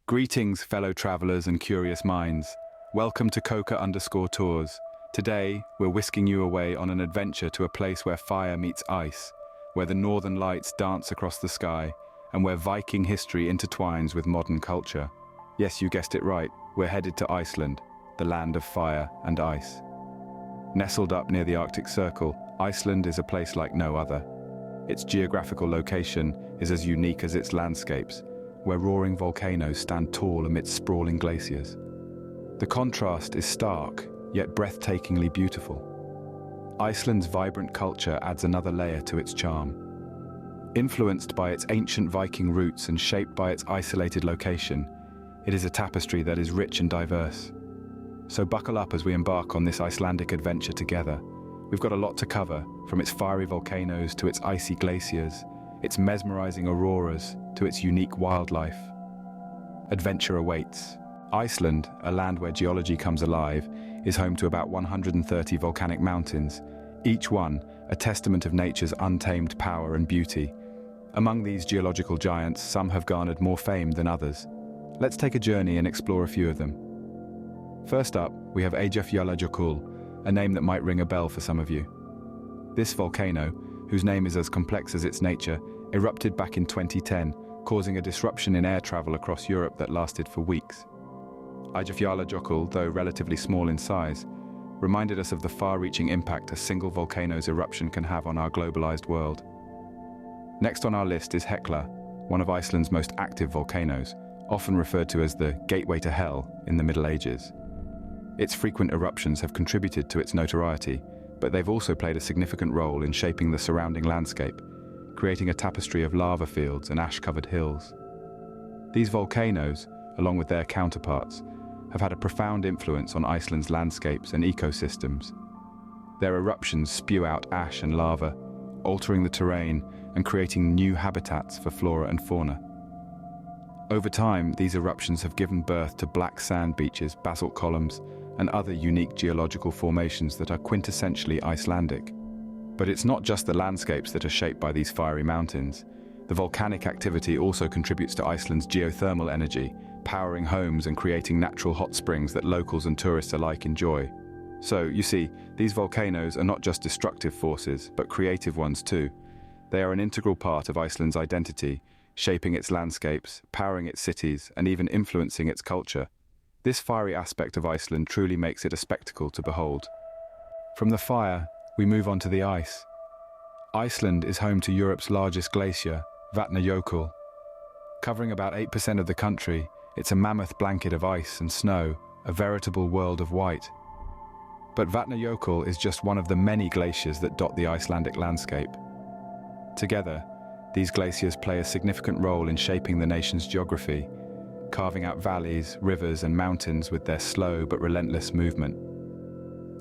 Greetings, fellow travelers and curious minds. Welcome to Coca_Tours. Today, we're whisking you away on an adventure to a place where fire meets ice, where the northern lights dance across the sky, and where Viking history intertwines with modern culture. Yes, you guessed it right. We're headed to Iceland, the land of fire and ice. Nestled up near the Arctic Circle, Iceland is a place like no other. Its geographical location is as unique as its landscapes, where roaring volcanoes stand tall amidst sprawling glaciers. The contrast is stark, yet breathtakingly beautiful. Iceland's vibrant culture adds another layer to its charm. Influenced by its ancient Viking roots and shaped by its isolated location, it is a tapestry that is rich and diverse. So buckle up as we embark on this Icelandic adventure together. We've got a lot to cover, from its fiery volcanoes to its icy glaciers, its mesmerizing auroras to its unique wildlife. Adventure awaits. Iceland, a land where geology comes alive, is home to about 130 volcanic mountains, each one a testament of nature's untamed power and beauty. Among these geological giants, some have garnered more fame than others. Let's take a journey and explore a few of them. First up, we have Eyjafjallajökull, a name that might ring a bell for some of you. This volcano, whose name is as complex as its nature, erupted back in 2010, causing a disruption in air travel across Europe that lasted for weeks. Eyjafjallajökull, though relatively small in size, reminded us of the far-reaching impact a single volcano's eruption can have on our globalized world. Next on our list is Hekla, one of Iceland's most active volcanoes, often referred to as the gateway to hell in the Middle Ages. Its frequent eruptions have contributed to its notoriety, but they've also played a significant role in shaping the surrounding landscape, creating a tapestry of lava fields and ash-covered hills. These volcanoes, along with their counterparts, have had a profound influence on Iceland's landscapes and ecosystems. Their eruptions spew out ash and lava, altering the terrain and creating new habitats for flora and fauna. Over time, these eruptions have given birth to black sand beaches, basalt columns, and other unique geological formations that are quintessentially Icelandic. But it's not just the landscapes that are shaped by these fiery mountains. The volcanic activity also contributes to Iceland's geothermal energy, powering homes and creating natural hot springs that locals and tourists alike enjoy. So, you see, these volcanoes are not just destructive forces, but creative ones too. They are an integral part of Iceland's identity, shaping its landscapes, powering its cities, and even influencing its culture. This fiery aspect of Iceland truly makes it a spectacle to behold. From the fire, we move on to the ice. Iceland is home to Europe's largest glacier, Vatnajökull. Covering about 8% of the country, it's a mammoth blanket of ice and snow, a veritable world of white. But Vatnajökull is just one of the many glaciers that dot the Icelandic landscape. Together, these glaciers play a significant role in shaping the nation's geography, carving out valleys, rivers, and mountains with their slow but relentless movement.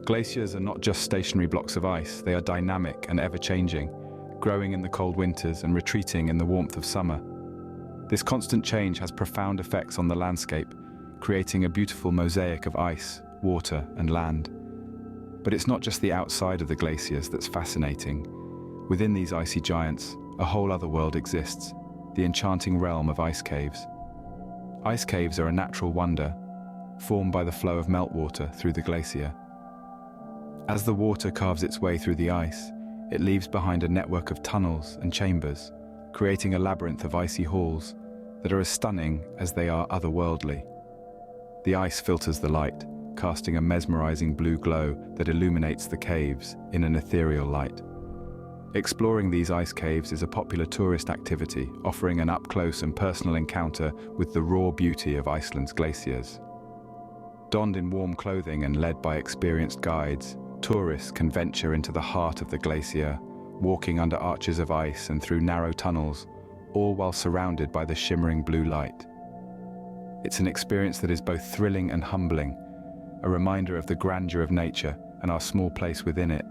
Glaciers are not just stationary blocks of ice, they are dynamic and ever-changing, growing in the cold winters and retreating in the warmth of summer. This constant change has profound effects on the landscape, creating a beautiful mosaic of ice, water, and land. But it's not just the outside of the glaciers that's fascinating. Within these icy giants, a whole other world exists, the enchanting realm of ice caves. Ice caves are a natural wonder, formed by the flow of meltwater through the glacier. As the water carves its way through the ice, it leaves behind a network of tunnels and chambers, creating a labyrinth of icy halls that are as stunning as they are otherworldly. The ice filters the light, casting a mesmerizing blue glow that illuminates the caves in an ethereal light. Exploring these ice caves is a popular tourist activity, offering an up-close and personal encounter with the raw beauty of Iceland's glaciers. Donned in warm clothing and led by experienced guides, tourists can venture into the heart of the glacier, walking under arches of ice and through narrow tunnels, all while surrounded by the shimmering blue light. It's an experience that is both thrilling and humbling, a reminder of the grandeur of nature and our small place within it.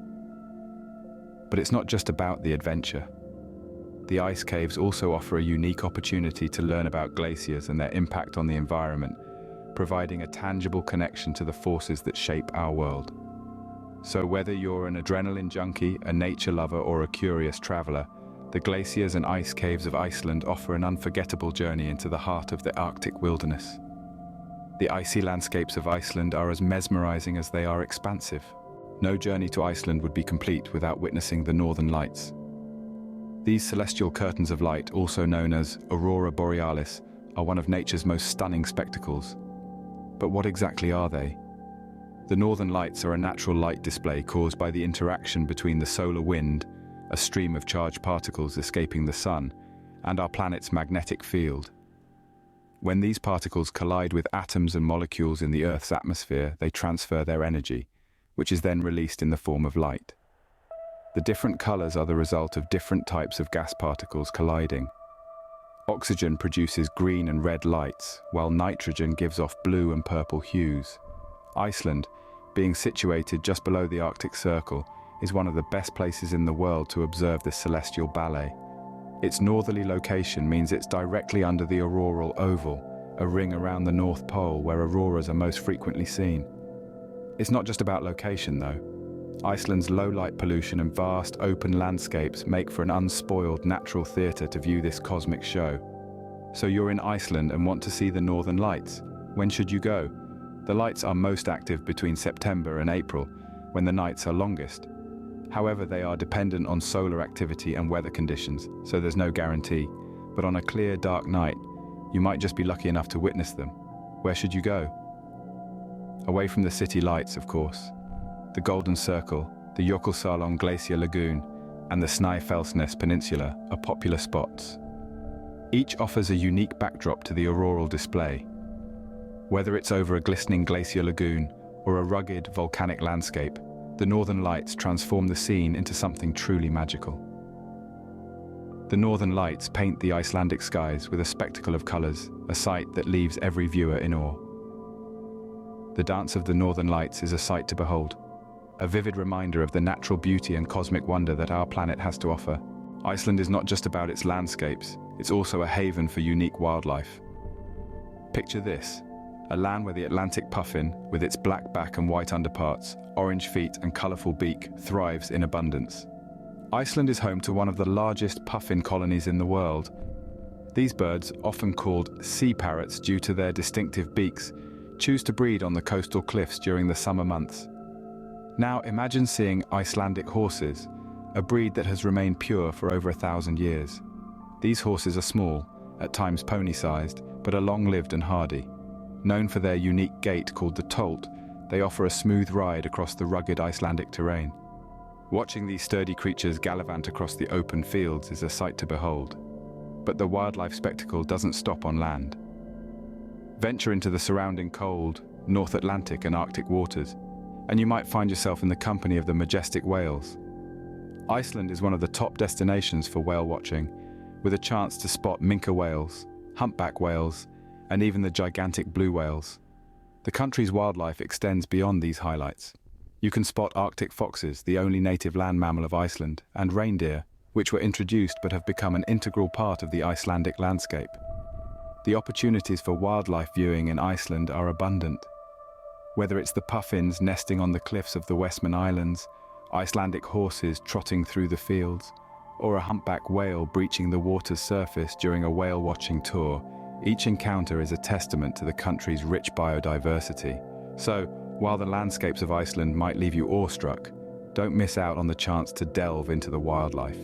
But it's not just about the adventure. The ice caves also offer a unique opportunity to learn about glaciers and their impact on the environment, providing a tangible connection to the forces that shape our world. So whether you're an adrenaline junkie, a nature lover, or a curious traveler, The glaciers and ice caves of Iceland offer an unforgettable journey into the heart of the Arctic wilderness. The icy landscapes of Iceland are as mesmerizing as they are expansive. No journey to Iceland would be complete without witnessing the northern lights. These celestial curtains of light, also known as aurora borealis, are one of nature's most stunning spectacles. But what exactly are they? The northern lights are a natural light display caused by the interaction between the solar wind, a stream of charged particles escaping the sun, and our planet's magnetic field. When these particles collide with atoms and molecules in the Earth's atmosphere, they transfer their energy, which is then released in the form of light. The different colors are the result of different types of gas particles colliding. Oxygen produces green and red lights, while nitrogen gives off blue and purple hues. Iceland, being situated just below the Arctic Circle, is one of the best places in the world to observe this celestial ballet. Its northerly location means it's directly under the auroral oval, a ring around the North Pole where auroras are most frequently seen. It's not just about location, though. Iceland's low light pollution and vast open landscapes make for an unspoiled natural theatre to view this cosmic show. So you're in Iceland and want to see the northern lights. When should you go? The lights are most active between September and April, when the nights are longest. However, they are dependent on solar activity and weather conditions, so there's no guarantee. But on a clear, dark night, you might just be lucky enough to witness them. Where should you go? Away from the city lights, of course. The Golden Circle, the Jökulsárlón Glacier Lagoon, and the Snæfellsnes Peninsula are popular spots. Each offers a unique backdrop to the auroral display. Whether it's over a glistening glacier lagoon or a rugged volcanic landscape, the northern lights transform the scene into something truly magical. The northern lights paint the Icelandic skies with a spectacle of colors, a sight that leaves every viewer in awe. The dance of the northern lights is a sight to behold, a vivid reminder of the natural beauty and cosmic wonder that our planet has to offer. Iceland is not just about its landscapes, it's also a haven for unique wildlife. Picture this. A land where the Atlantic puffin, with its black back and white underparts, orange feet and colourful beak, thrives in abundance. Iceland is home to one of the largest puffin colonies in the world. These birds, often called sea parrots due to their distinctive beaks, choose to breed on the coastal cliffs during the summer months. Now imagine seeing Icelandic horses, a breed that has remained pure for over 1,000 years. These horses are small, at times pony-sized, but are long-lived and hardy. Known for their unique gait called the tolt, they offer a smooth ride across the rugged Icelandic terrain. Watching these sturdy creatures gallivant across the open fields is a sight to behold. But the wildlife spectacle doesn't stop on land. Venture into the surrounding cold, North Atlantic and Arctic waters, and you might find yourself in the company of the majestic whales. Iceland is one of the top destinations for whale watching, with a chance to spot minke whales, humpback whales, and even the gigantic blue whales. The country's wildlife extends beyond these highlights. You can spot Arctic foxes, the only native land mammal of Iceland, and reindeer, which were introduced but have become an integral part of the Icelandic landscape. The opportunities for wildlife viewing in Iceland are abundant. Whether it's the puffins nesting on the cliffs of the Westman Islands, Icelandic horses trotting through the fields, or a humpback whale breaching the water's surface during a whale-watching tour, each encounter is a testament to the country's rich biodiversity. So, while the landscapes of Iceland might leave you awestruck, don't miss out on the chance to delve into the wildlife.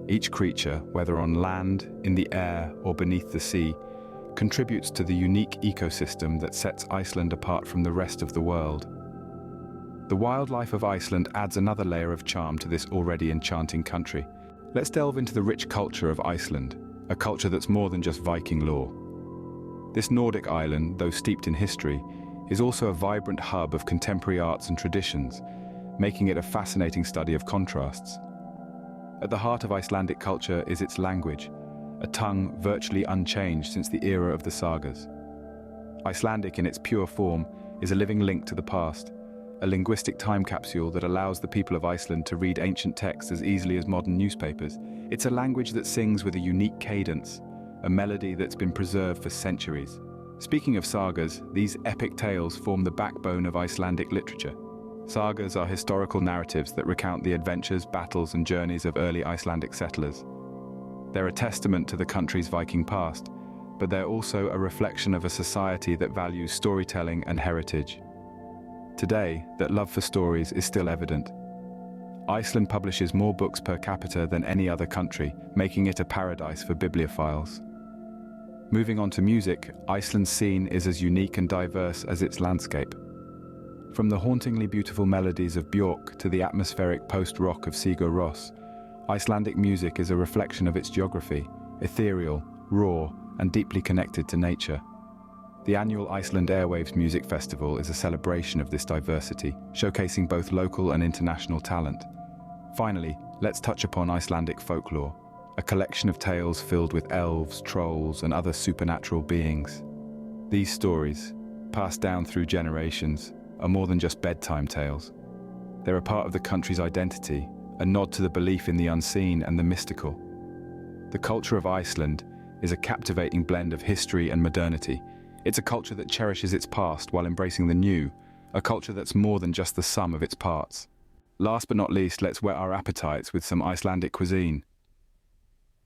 Each creature, whether on land, in the air, or beneath the sea, contributes to the unique ecosystem that sets Iceland apart from the rest of the world. The wildlife of Iceland adds another layer of charm to this already enchanting country. Let's delve into the rich culture of Iceland, a culture that's more than just Viking lore. This Nordic island, though steeped in history, is also a vibrant hub of contemporary arts and traditions, making it a fascinating study of contrasts. At the heart of Icelandic culture is its language, a tongue virtually unchanged since the era of the sagas. Icelandic in its pure form is a living link to the past, a linguistic time capsule that allows the people of Iceland to read ancient texts as easily as modern newspapers. It's a language that sings with a unique cadence, a melody that's been preserved for centuries. Speaking of sagas, these epic tales form the backbone of Icelandic literature. Sagas are historical narratives that recount the adventures, battles, and journeys of early Icelandic settlers. They're a testament to the country's Viking past, but they're also a reflection of a society that values storytelling and heritage. Today, that love for stories is still evident. Iceland publishes more books per capita than any other country, making it a paradise for bibliophiles. Moving on to music, Iceland's scene is as unique and diverse as its landscape. From the hauntingly beautiful melodies of Björk to the atmospheric post-rock of Sigur Rós, Icelandic music is a reflection of its geography, ethereal, raw, and deeply connected to nature. The annual Iceland Airwaves Music Festival is a celebration of this diversity, showcasing both local and international talent. Finally, let's touch upon Icelandic folklore, a collection of tales filled with elves, trolls, and other supernatural beings. These stories, passed down through generations, are more than just bedtime tales. They're a part of the country's identity, a nod to the belief in the unseen and the mystical. The culture of Iceland is a captivating blend of history and modernity. It's a culture that cherishes its past while embracing the new, a culture that's more than just the sum of its parts. Last but not least, let's whet our appetites with some Icelandic cuisine.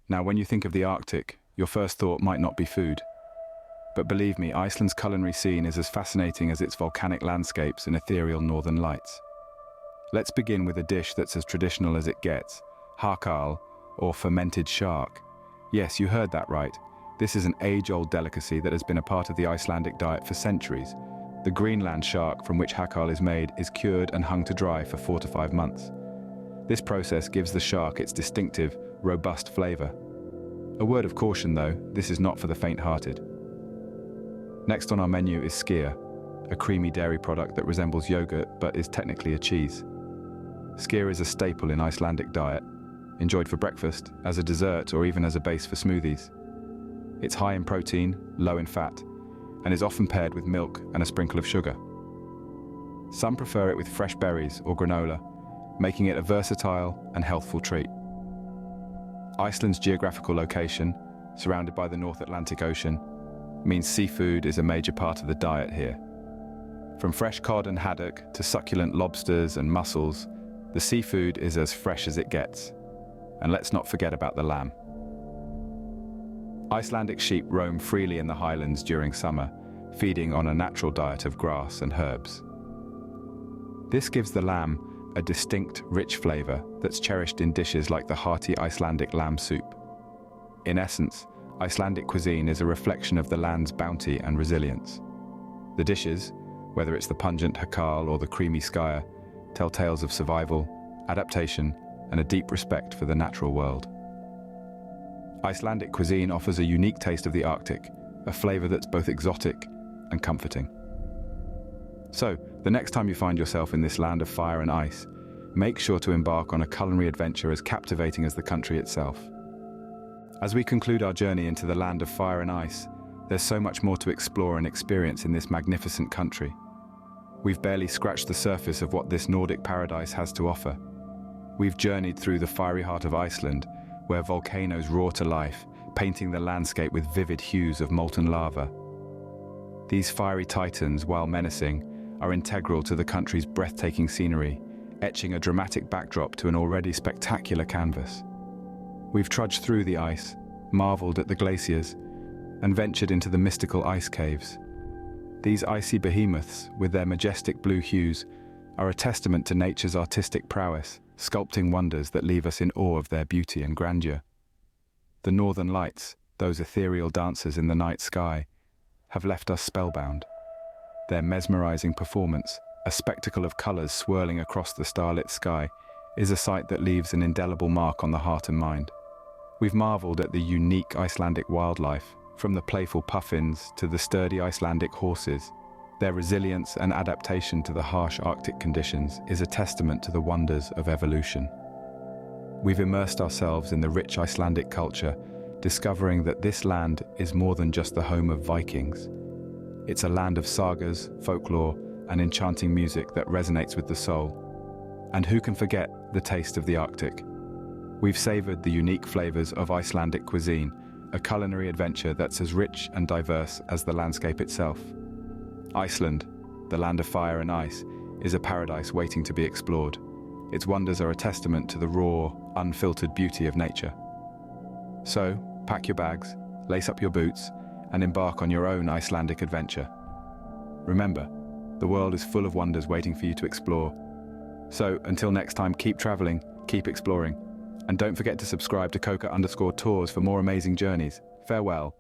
Now, when you think of the Arctic, your first thought might not be food. But believe me, Iceland's culinary scene is as fascinating as its volcanic landscapes and ethereal northern lights. Let's begin with a dish that's as traditional as it gets, hakal, or fermented shark. Yes, you heard that right. This is an age-old delicacy that has been a part of the Icelandic diet for centuries. The Greenland shark from which hakal is made is cured and hung to dry for 4 to 5 months. This process gives the shark its distinctive, robust flavor. A word of caution though, this is not for the faint-hearted. Next on our menu is skyr, a creamy dairy product that resembles yogurt but is technically a cheese. Skyr is a staple in Icelandic diet, enjoyed for breakfast, as a dessert, or even as a base for smoothies. It's high in protein, low in fat, and is often paired with milk and a sprinkle of sugar. Some prefer it with fresh berries or granola, making it a versatile and healthful treat. Iceland's geographical location, surrounded by the North Atlantic Ocean, means seafood is a major part of the diet here. From fresh cod and haddock to succulent lobsters and mussels, the seafood is as fresh as it gets. And let's not forget about the lamb. Icelandic sheep roam freely in the highlands during summer, feeding on a natural diet of grass and herbs. This gives the lamb a distinct, rich flavor that's cherished in dishes like the hearty Icelandic lamb soup. In essence, Icelandic cuisine is a reflection of the land's bounty and resilience. The dishes, whether it's the pungent hakal or the creamy skyr, tell tales of survival, adaptation, and a deep respect for the natural world. Icelandic cuisine offers a unique taste of the Arctic, a flavor that's both exotic and comforting. So, the next time you find yourself in this land of fire and ice, make sure to embark on a culinary adventure as captivating as the country itself. As we conclude our journey into the land of fire and ice, there's so much more to explore and experience in this magnificent country. We've barely scratched the surface of what this Nordic paradise has to offer. We've journeyed through the fiery heart of Iceland, where volcanoes roar to life, painting the landscape with vivid hues of molten lava. These fiery titans, while menacing, are integral to the country's breathtaking scenery, etching a dramatic backdrop to an already spectacular canvas. We've trudged through the ice, marveled at the glaciers, and ventured into the mystical ice caves. These icy behemoths, with their majestic blue hues, are a testament to nature's artistic prowess, sculpting wonders that leave us in awe of their beauty and grandeur. The northern lights, those ethereal dancers in the night sky, have left us spellbound. Their mesmerizing performance, a spectacle of colors swirling across the starlit sky, is a sight that leaves an indelible mark on the heart and mind. We've marveled at the unique Icelandic wildlife, from the playful puffins to the sturdy Icelandic horses. Their resilience and adaptation to the harsh Arctic conditions is a testament to the wonders of evolution. We've immersed ourselves in the rich Icelandic culture, discovering that this land is more than just the home of Vikings. It's a land of sagas, folklore, and enchanting music that resonates with the soul. And who can forget the taste of the Arctic? We've savored the unique flavors of Icelandic cuisine, a culinary adventure that's as rich and diverse as the landscape itself. Iceland, the land of fire and ice, is a paradise waiting to be explored. Its wonders are a testament to the raw, unfiltered beauty of nature. So, pack your bags, lace up your boots, and embark on your own Icelandic adventure. Remember, the world is full of wonders waiting for you to explore. So, until next time, keep traveling, keep exploring, and don't forget to subscribe to Coca_Tours for more amazing journeys. Farewell.